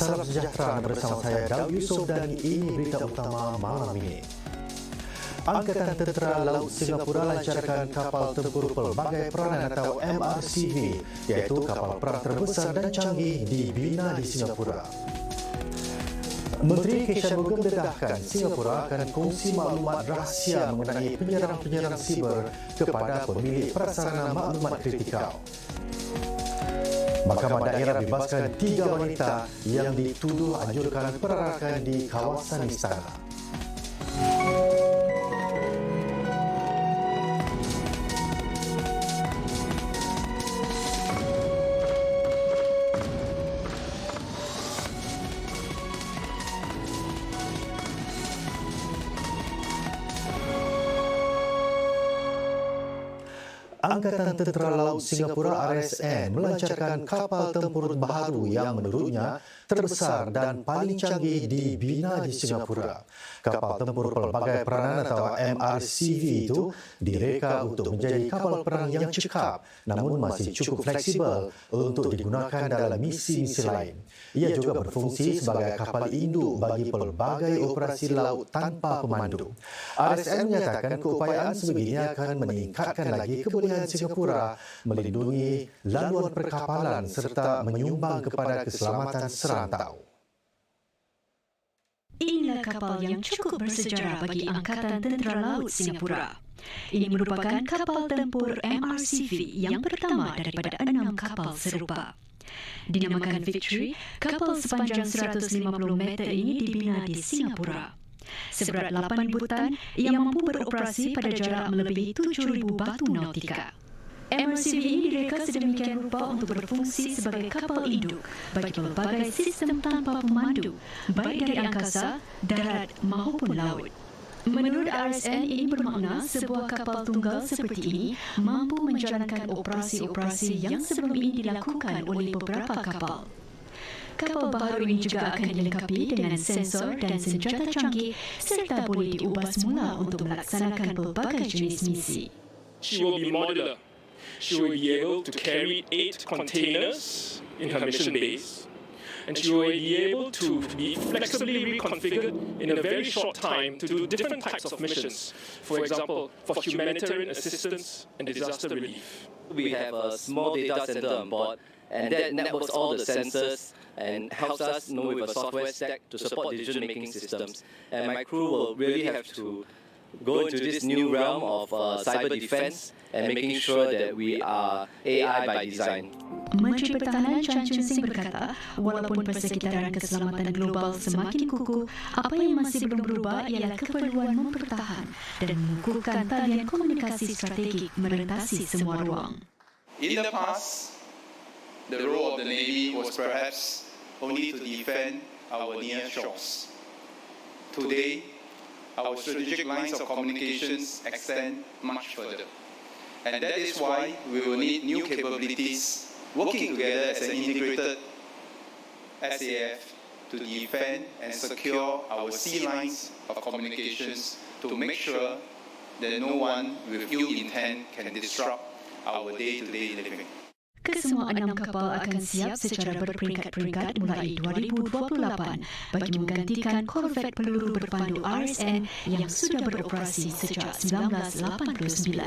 Salam sejahtera bersama saya Daud Yusof dan ini berita utama malam ini. Angkatan Tentera Laut Singapura lancarkan kapal tempur pelbagai peranan atau MRCV, iaitu kapal perang terbesar dan canggih dibina di Singapura. Menteri Kek Shanmugam mendedahkan Singapura akan kongsi maklumat rahsia mengenai penyerang-penyerang siber kepada pemilik prasarana maklumat kritikal. Mahkamah Daerah bebaskan 3 wanita yang dituduh anjurkan perarakan di kawasan istana. Angkatan Tentera Laut Singapura (ASN) melancarkan kapal tempur baharu yang menurutnya terbesar dan paling canggih dibina di Singapura. Kapal tempur pelbagai peranan atau MRCV itu direka untuk menjadi kapal perang yang cekap namun masih cukup fleksibel untuk digunakan dalam misi-misi lain. Ia juga berfungsi sebagai kapal induk bagi pelbagai operasi laut tanpa pemandu. ASN menyatakan keupayaan sebegini akan meningkatkan lagi kebolehan Singapura melindungi laluan perkapalan serta menyumbang kepada keselamatan serantau. Inilah kapal yang cukup bersejarah bagi Angkatan Tentera Laut Singapura. Ini merupakan kapal tempur MRCV yang pertama daripada 6 kapal serupa. Dinamakan Victory, kapal sepanjang 150 meter ini dibina di Singapura. Seberat 8,000 tan, ia mampu beroperasi pada jarak melebihi 7,000 batu nautika. MRCV ini direka sedemikian rupa untuk berfungsi sebagai kapal induk bagi pelbagai sistem tanpa pemandu, baik dari angkasa, darat maupun laut. Menurut ASN, ini bermakna sebuah kapal tunggal seperti ini mampu menjalankan operasi-operasi yang sebelum ini dilakukan oleh beberapa kapal. Kapal baharu ini juga akan dilengkapi dengan sensor dan senjata canggih serta boleh diubah semula untuk melaksanakan pelbagai jenis misi. She will be modular. She will be able to carry 8 containers in her mission base, and she will be able to be flexibly reconfigured in a very short time to do different types of missions. For example, for humanitarian assistance and disaster relief. We have a small data center on board, and that networks all the sensors and helps us with a software stack to support decision-making systems. And my crew will really have to go into this new realm of cyber defense and making sure that we are AI by design. Menteri Pertahanan Chan Chun Sing berkata, walaupun persekitaran keselamatan global semakin kukuh, apa yang masih belum berubah ialah keperluan mempertahan dan mengukuhkan talian komunikasi strategik merentasi semua ruang. In the past, the role of the Navy was perhaps only to defend our near shores. Today, our strategic lines of communications extend much further. And that is why we will need new capabilities working together as an integrated SAF to defend and secure our sea lines of communications to make sure that no one with ill intent can disrupt our day-to-day living. Kesemua 6 kapal akan siap secara berperingkat-peringkat mulai 2028 bagi menggantikan korvet peluru berpandu RSN yang sudah beroperasi sejak 1989.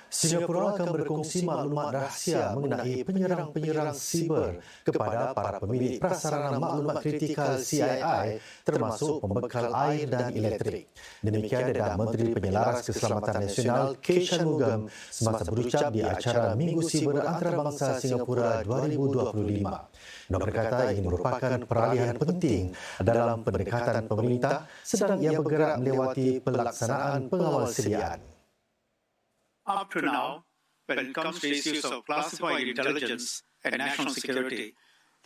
Singapura akan berkongsi maklumat rahsia mengenai penyerang-penyerang siber kepada para pemilik prasarana maklumat kritikal CII termasuk pembekal air dan elektrik. Demikian Perdana Menteri Penyelaras Keselamatan Nasional Kek Shanmugam semasa berucap di acara Minggu Siber Antarabangsa Singapura 2025. Dia berkata ini merupakan peralihan penting dalam pendekatan pemerintah sedang ia bergerak melewati pelaksanaan pengawal sediaan. Up to now, when it comes to issues of classified intelligence and national security,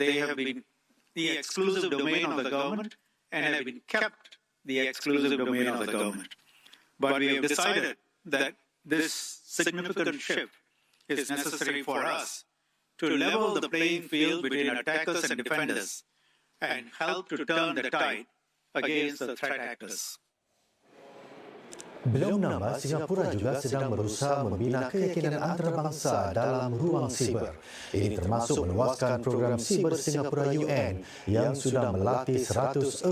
they have been the exclusive domain of the government and have been kept the exclusive domain of the government. But we have decided that this significant shift is necessary for us to level the playing field between attackers and defenders and help to turn the tide against the threat actors. Beliau menambah Singapura juga sedang berusaha membina keyakinan antarabangsa dalam ruang siber. Ini termasuk meluaskan program siber Singapura UN yang sudah melatih 140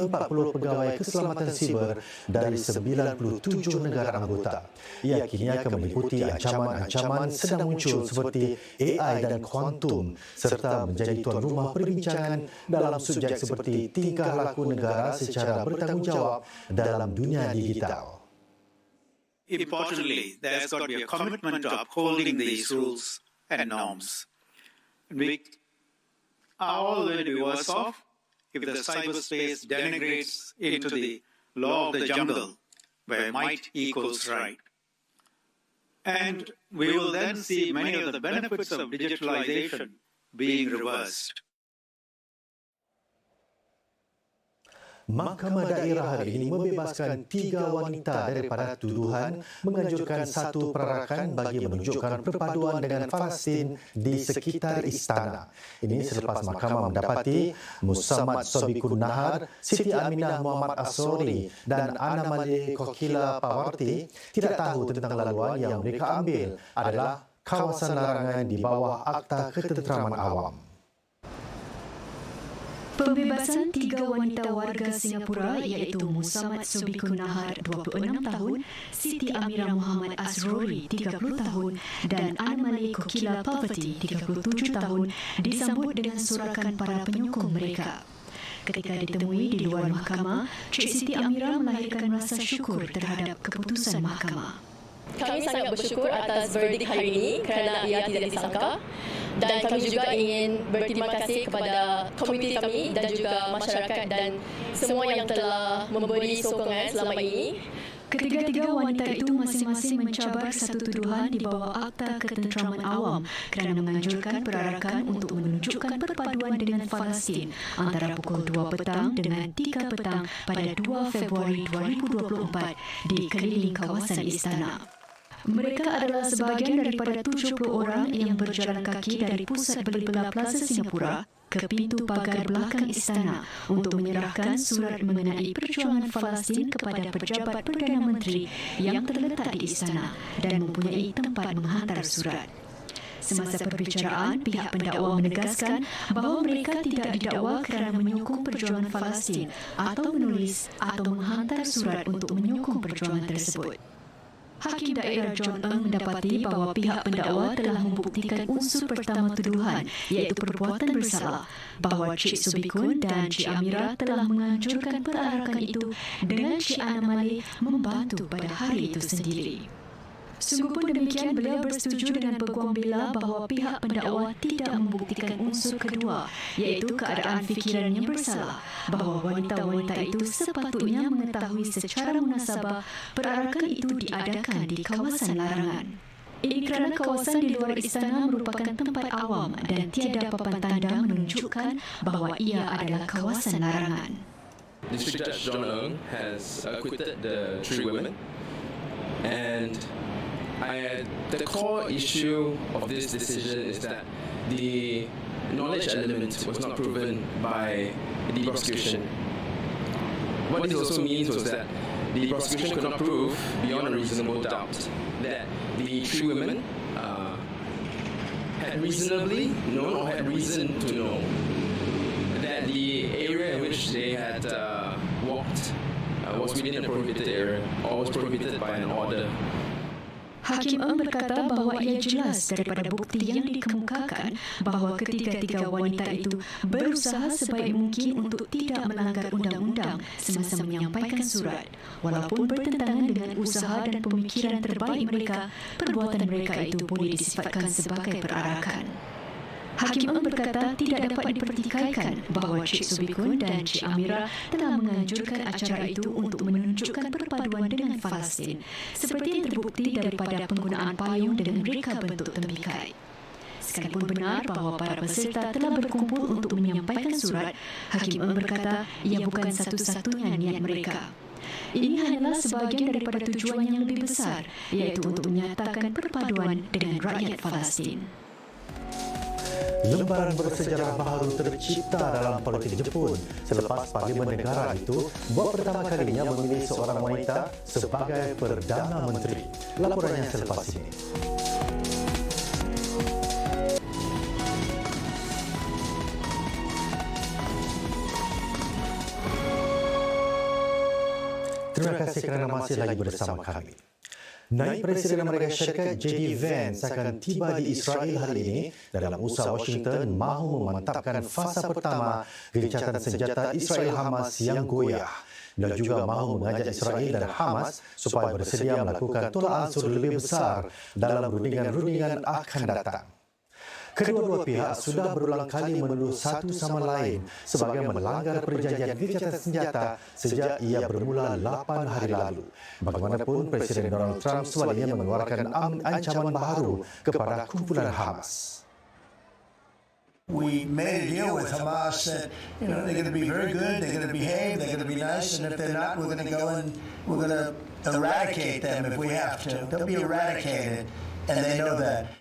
pegawai keselamatan siber dari 97 negara anggota. Ia kini akan meliputi ancaman-ancaman sedang muncul seperti AI dan kuantum serta menjadi tuan rumah perbincangan dalam subjek seperti tingkah laku negara secara bertanggungjawab dalam dunia digital. Importantly, there's got to be a commitment to upholding these rules and norms. We are all going to be worse off if the cyberspace denigrates into the law of the jungle, where might equals right. And we will then see many of the benefits of digitalization being reversed. Mahkamah Daerah hari ini membebaskan 3 wanita daripada tuduhan menganjurkan satu perarakan bagi menunjukkan perpaduan dengan Palestin di sekitar istana. Ini selepas mahkamah mendapati Musamad Sobikun Nahar, Siti Aminah Muhammad Asrori dan Ana Malik Kokila Pawarti tidak tahu tentang laluan yang mereka ambil adalah kawasan larangan di bawah Akta Ketenteraman Awam. Pembebasan 3 wanita warga Singapura iaitu Musamad Sobikun Nahar 26 tahun, Siti Amirah Muhammad Asrori 30 tahun dan Ana Malik Kokila Pawarti 37 tahun disambut dengan sorakan para penyokong mereka. Ketika ditemui di luar mahkamah, Cik Siti Amirah melahirkan rasa syukur terhadap keputusan mahkamah. Kami sangat bersyukur atas verdict hari ini kerana ia tidak disangka, dan kami juga ingin berterima kasih kepada komuniti kami dan juga masyarakat dan semua yang telah memberi sokongan selama ini. Ketiga-tiga wanita itu masing-masing mencabar satu tuduhan di bawah Akta Ketenteraman Awam kerana menganjurkan perarakan untuk menunjukkan perpaduan dengan Palestin antara pukul 2 petang dengan 3 petang pada 2 Februari 2024 di keliling kawasan istana. Mereka adalah sebahagian daripada 70 orang yang berjalan kaki dari pusat beli-belah Plaza Singapura ke pintu pagar belakang istana untuk menyerahkan surat mengenai perjuangan Palestin kepada pejabat Perdana Menteri yang terletak di istana dan mempunyai tempat menghantar surat. Semasa perbicaraan, pihak pendakwa menegaskan bahawa mereka tidak didakwa kerana menyokong perjuangan Palestin atau menulis atau menghantar surat untuk menyokong perjuangan tersebut. Hakim Daerah John Ng mendapati bahawa pihak pendakwa telah membuktikan unsur pertama tuduhan iaitu perbuatan bersalah, bahawa Cik Sobikun dan Cik Amirah telah menganjurkan perarakan itu dengan Cik Ana Malik membantu pada hari itu sendiri. Sungguh pun demikian, beliau bersetuju dengan peguam bela bahawa pihak pendakwa tidak membuktikan unsur kedua iaitu keadaan fikiran yang bersalah, bahawa wanita-wanita itu sepatutnya mengetahui secara munasabah perarakan itu diadakan di kawasan larangan. Ini kerana kawasan di luar istana merupakan tempat awam dan tiada papan tanda menunjukkan bahawa ia adalah kawasan larangan. District Judge John Ng has acquitted the 3 women, and the core issue of this decision is that the knowledge element was not proven by the prosecution. What this also means was that the prosecution could not prove beyond a reasonable doubt that the 3 women had reasonably known or had reason to know that the area in which they had walked was within a prohibited area or was prohibited by an order. Hakim Ng berkata bahawa ia jelas daripada bukti yang dikemukakan bahawa ketiga-tiga wanita itu berusaha sebaik mungkin untuk tidak melanggar undang-undang semasa menyampaikan surat. Walaupun bertentangan dengan usaha dan pemikiran terbaik mereka, perbuatan mereka itu boleh disifatkan sebagai perarakan. Hakim Ng berkata tidak dapat dipertikaikan bahawa Cik Sobikun dan Cik Amirah telah menganjurkan acara itu untuk menunjukkan perpaduan dengan Palestin, seperti yang terbukti daripada penggunaan payung dengan reka bentuk tembikai. Sekalipun benar bahawa para peserta telah berkumpul untuk menyampaikan surat, Hakim Ng berkata ia bukan satu-satunya niat mereka. Ini hanyalah sebahagian daripada tujuan yang lebih besar, iaitu untuk menyatakan perpaduan dengan rakyat Palestin. Lembaran bersejarah baru tercipta dalam politik Jepun selepas Parlimen negara itu buat pertama kalinya memilih seorang wanita sebagai Perdana Menteri. Laporannya selepas ini. Terima kasih kerana masih lagi bersama kami. Naib Presiden Amerika Syarikat J.D. Vance akan tiba di Israel hari ini dalam usaha Washington mahu memantapkan fasa pertama gencatan senjata Israel-Hamas yang goyah. Beliau juga mahu mengajak Israel dan Hamas supaya bersedia melakukan tolak ansur lebih besar dalam rundingan-rundingan akan datang. Kedua-dua pihak sudah berulang kali menuduh satu sama lain sebagai melanggar perjanjian gencatan senjata sejak ia bermula 8 hari lalu. Bagaimanapun, Presiden Donald Trump sebaliknya mengeluarkan ancaman baru kepada kumpulan Hamas. We made a deal with Hamas that, they're going to be very good, they're going to behave, they're going to be nice, and if they're not, we're going to go and we're going to eradicate them if we have to. They'll be eradicated, and they know that.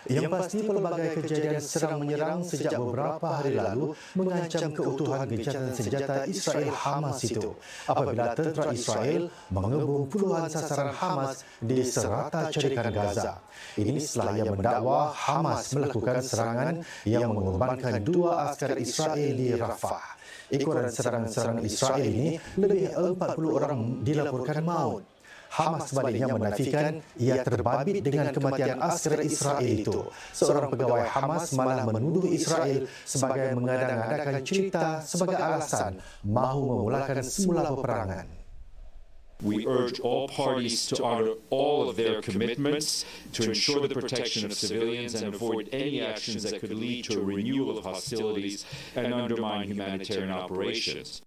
Yang pasti, pelbagai kejadian serang-menyerang sejak beberapa hari lalu mengancam keutuhan gencatan senjata Israel-Hamas itu apabila tentera Israel mengebom puluhan sasaran Hamas di serata carikan Gaza. Ini setelah ia mendakwa Hamas melakukan serangan yang mengorbankan 2 askar Israel di Rafah. Ikutan serangan-serangan Israel ini, lebih 40 orang dilaporkan maut. Hamas sebaliknya menafikan ia terbabit dengan kematian askar Israel itu. Seorang pegawai Hamas malah menuduh Israel sebagai mengadang-adakan cerita sebagai alasan mahu memulakan semula peperangan. We urge all parties to honor all of their commitments to ensure the protection of civilians and avoid any actions that could lead to a renewal of hostilities and undermine humanitarian operations.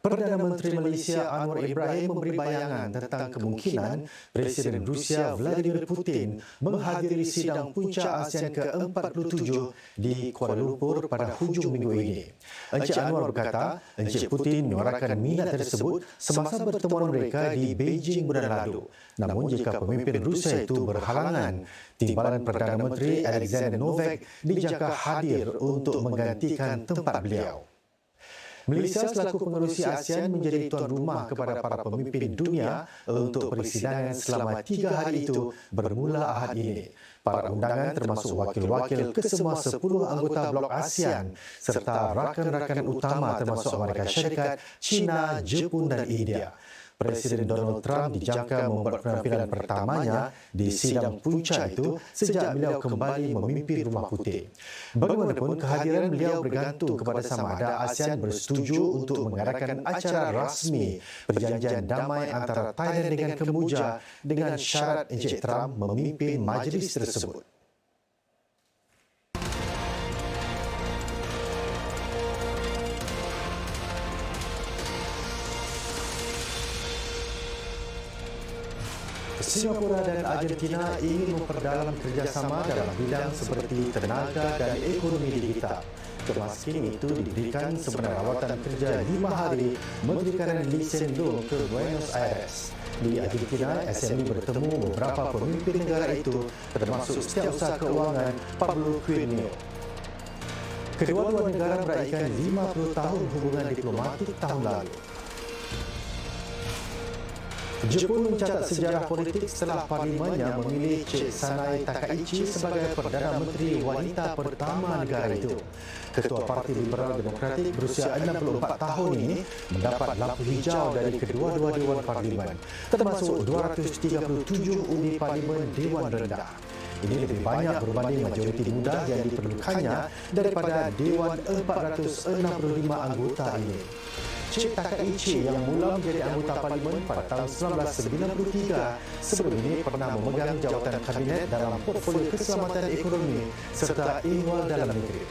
Perdana Menteri Malaysia Anwar Ibrahim memberi bayangan tentang kemungkinan Presiden Rusia Vladimir Putin menghadiri sidang puncak ASEAN ke-47 di Kuala Lumpur pada hujung minggu ini. Encik Anwar berkata, Encik Putin menyuarakan minat tersebut semasa pertemuan mereka di Beijing bulan lalu. Namun jika pemimpin Rusia itu berhalangan, timbalan Perdana Menteri Alexander Novak dijangka hadir untuk menggantikan tempat beliau. Malaysia selaku pengerusi ASEAN menjadi tuan rumah kepada para pemimpin dunia untuk persidangan selama 3 hari itu bermula Ahad ini. Para undangan termasuk wakil-wakil kesemua 10 anggota blok ASEAN serta rakan-rakan utama termasuk Amerika Syarikat, China, Jepun dan India. Presiden Donald Trump dijangka membuat penampilan pertamanya di sidang puncak itu sejak beliau kembali memimpin Rumah Putih. Bagaimanapun, kehadiran beliau bergantung kepada sama ada ASEAN bersetuju untuk mengadakan acara rasmi perjanjian damai antara Thailand dengan Kemboja dengan syarat Encik Trump memimpin majlis tersebut. Singapura dan Argentina ingin memperdalam kerjasama dalam bidang seperti tenaga dan ekonomi digital. Kemaskinan itu diberikan sebenar rawatan kerja 5 hari Menteri Kanan Lee Hsien Loong ke Buenos Aires. Di Argentina, SME bertemu beberapa pemimpin negara itu termasuk Setiausaha Keuangan Pablo Quirino. Kedua-dua negara meraihkan 50 tahun hubungan diplomatik tahun lalu. Jepun mencatat sejarah politik setelah parlimennya memilih Cik Sanai Takaichi sebagai Perdana Menteri wanita pertama negara itu. Ketua Parti Liberal Demokratik berusia 64 tahun ini mendapat lampu hijau dari kedua-dua Dewan Parlimen, termasuk 237 undi Parlimen Dewan Rendah. Ini lebih banyak berbanding majoriti mudah yang diperlukannya daripada Dewan 465 anggota ini. Cik Takaichi yang mula menjadi anggota parlimen pada tahun 1993 sebelum ini pernah memegang jawatan kabinet dalam portfolio keselamatan ekonomi serta ihwal dalam negeri.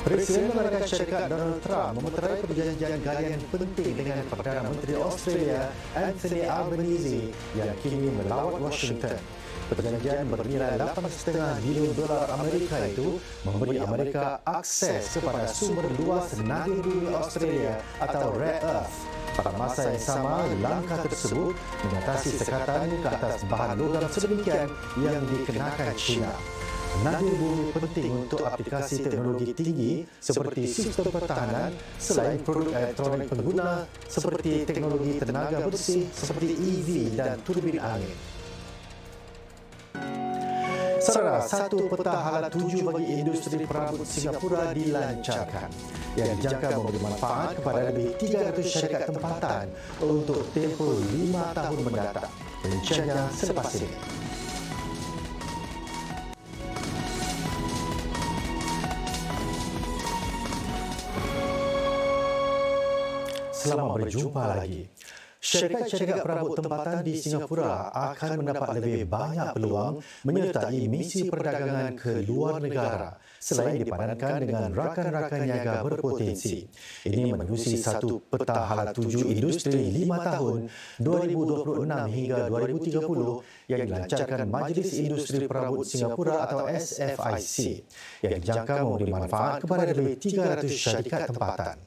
Presiden Amerika Syarikat Donald Trump memeterai perjanjian galian penting dengan Perdana Menteri Australia Anthony Albanese yang kini melawat Washington. Perjanjian bernilai $8.5 bilion Amerika itu memberi Amerika akses kepada sumber luas nadi bumi Australia atau rare earth. Pada masa yang sama, langkah tersebut mengatasi sekatan ke atas bahan logam sedemikian yang dikenakan China. Nadir bumi penting untuk aplikasi teknologi tinggi seperti sistem pertahanan selain produk elektronik pengguna seperti teknologi tenaga bersih seperti EV dan turbin angin. Saudara, satu peta hala tuju bagi industri perabot Singapura dilancarkan yang dijangka memberi manfaat kepada lebih 300 syarikat tempatan untuk tempoh 5 tahun mendatang. Rinciannya selepas ini. Selamat berjumpa lagi. Syarikat-syarikat perabot tempatan di Singapura akan mendapat lebih banyak peluang menyertai misi perdagangan ke luar negara selain dipadankan dengan rakan-rakan niaga berpotensi. Ini menerusi satu peta hala tuju industri 5 tahun 2026 hingga 2030 yang dilancarkan Majlis Industri Perabot Singapura atau SFIC yang dijangka memberi manfaat kepada lebih 300 syarikat tempatan.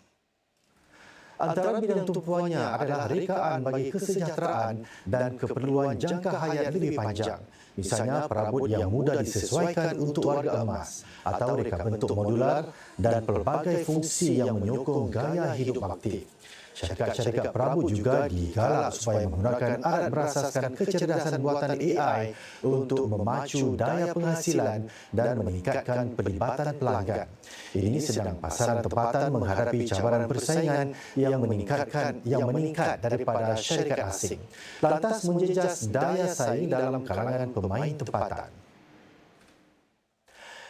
Antara bidang tumpuannya adalah rekaan bagi kesejahteraan dan keperluan jangka hayat lebih panjang. Misalnya perabot yang mudah disesuaikan untuk warga emas atau reka bentuk modular dan pelbagai fungsi yang menyokong gaya hidup aktif. Syarikat-syarikat perabot juga digalak supaya menggunakan alat berasaskan kecerdasan buatan AI untuk memacu daya penghasilan dan meningkatkan pelibatan pelanggan. Ini sedang pasaran tempatan menghadapi cabaran persaingan yang meningkat daripada syarikat asing. Lantas menjejas daya saing dalam kalangan pemain tempatan.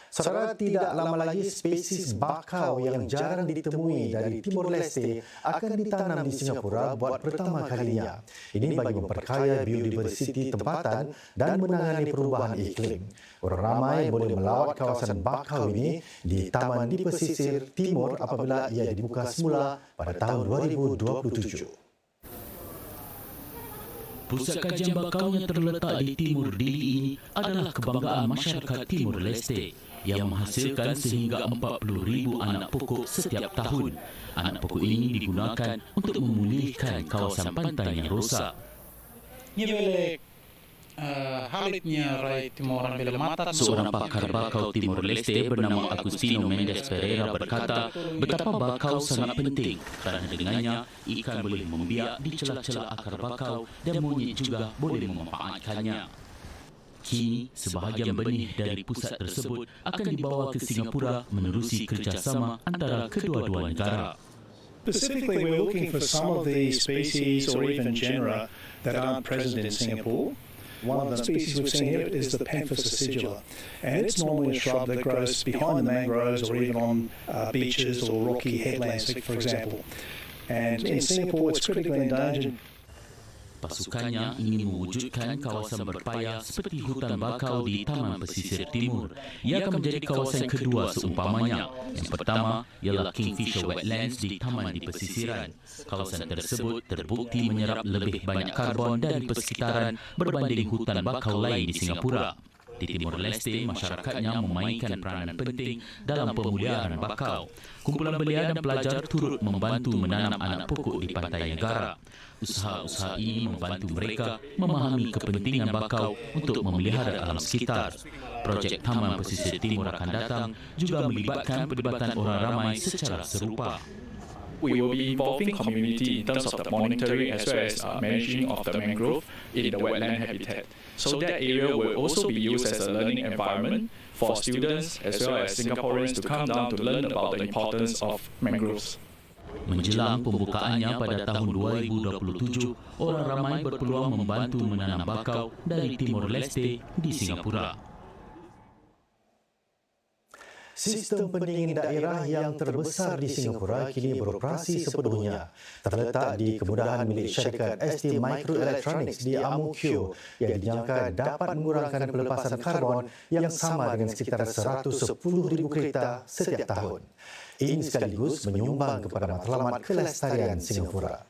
Saudara, tidak lama lagi spesies bakau yang jarang ditemui dari Timor Leste akan ditanam di Singapura buat pertama kalinya. Ini bagi memperkaya biodiversiti tempatan dan menangani perubahan iklim. Orang ramai boleh melawat kawasan bakau ini di taman di pesisir timur apabila ia dibuka semula pada tahun 2027. Pusat kajian bakau yang terletak di timur Dili ini adalah kebanggaan masyarakat Timor Leste yang menghasilkan sehingga 40,000 anak pokok setiap tahun. Anak pokok ini digunakan untuk memulihkan kawasan pantai yang rosak. Seorang pakar bakau Timor Leste bernama Agustino Mendes Pereira berkata betapa bakau sangat penting kerana dengannya ikan boleh membiak di celah-celah akar bakau dan monyet juga boleh memanfaatkannya. Kini, sebahagian benih dari pusat tersebut akan dibawa ke Singapura menerusi kerjasama antara kedua-dua negara. Specifically, we're looking for some of the species or even genera that aren't present in Singapore. One of the species we've seen here is the Pamphus acidula, and it's normally a shrub that grows behind the mangroves or even on beaches or rocky headlands, for example. And in Singapore, it's critically endangered. Pasukannya ingin mewujudkan kawasan berpayah seperti hutan bakau di Taman Pesisir Timur. Ia akan menjadi kawasan kedua seumpamanya. Yang pertama ialah Kingfisher Wetlands di Taman di Pesisiran. Kawasan tersebut terbukti menyerap lebih banyak karbon dari persekitaran berbanding hutan bakau lain di Singapura. Di Timor Leste, masyarakatnya memainkan peranan penting dalam pemulihan bakau. Kumpulan belia dan pelajar turut membantu menanam anak pokok di pantai negara. Usaha-usaha ini membantu mereka memahami kepentingan bakau untuk memelihara alam sekitar. Projek Taman Pesisir Timur akan datang juga melibatkan pelibatan orang ramai secara serupa. We will be involving community in terms of the monitoring as well as managing of the mangrove in the wetland habitat. So that area will also be used as a learning environment for students as well as Singaporeans to come down to learn about the importance of mangroves. Menjelang pembukaannya pada tahun 2027, orang ramai berpeluang membantu menanam bakau dari Timor Leste di Singapura. Sistem pendingin daerah yang terbesar di Singapura kini beroperasi sepenuhnya. Terletak di kemudahan milik syarikat ST Microelectronics di Ang Mo Kio yang dijangka dapat mengurangkan pelepasan karbon yang sama dengan sekitar 110,000 kereta setiap tahun. Ini sekaligus menyumbang kepada matlamat kelestarian Singapura.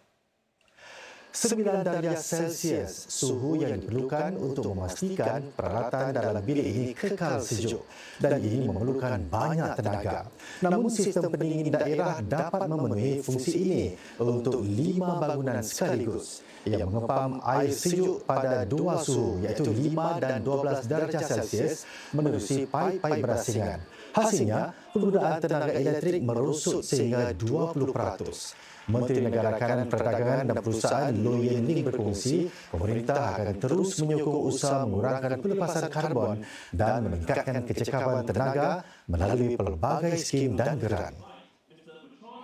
9 darjah Celsius suhu yang diperlukan untuk memastikan peralatan dalam bilik ini kekal sejuk dan ini memerlukan banyak tenaga. Namun sistem pendingin daerah dapat memenuhi fungsi ini untuk 5 bangunan sekaligus. Ia mengepam air sejuk pada 2 suhu iaitu 5 dan 12 darjah Celsius menerusi paip-paip berasingan. Hasilnya, penggunaan tenaga elektrik merosot sehingga 20%. Menteri Negara Kanan Perdagangan dan Perusahaan Low Yen Ling berkongsi, pemerintah akan terus menyokong usaha mengurangkan pelepasan karbon dan meningkatkan kecekapan tenaga melalui pelbagai skim dan geran.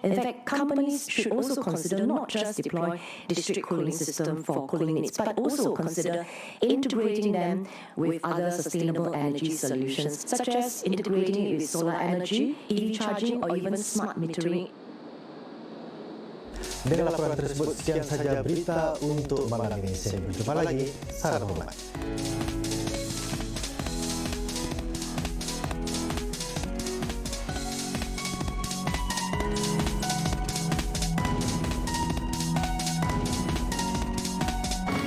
In fact, companies should also consider not just deploy district cooling system for cooling needs, but also consider integrating them with other sustainable energy solutions, such as integrating it with solar energy, EV charging, or even smart metering. Dengan laporan tersebut, sekian saja berita untuk malam ini. Saya berjumpa lagi. Salam hormat.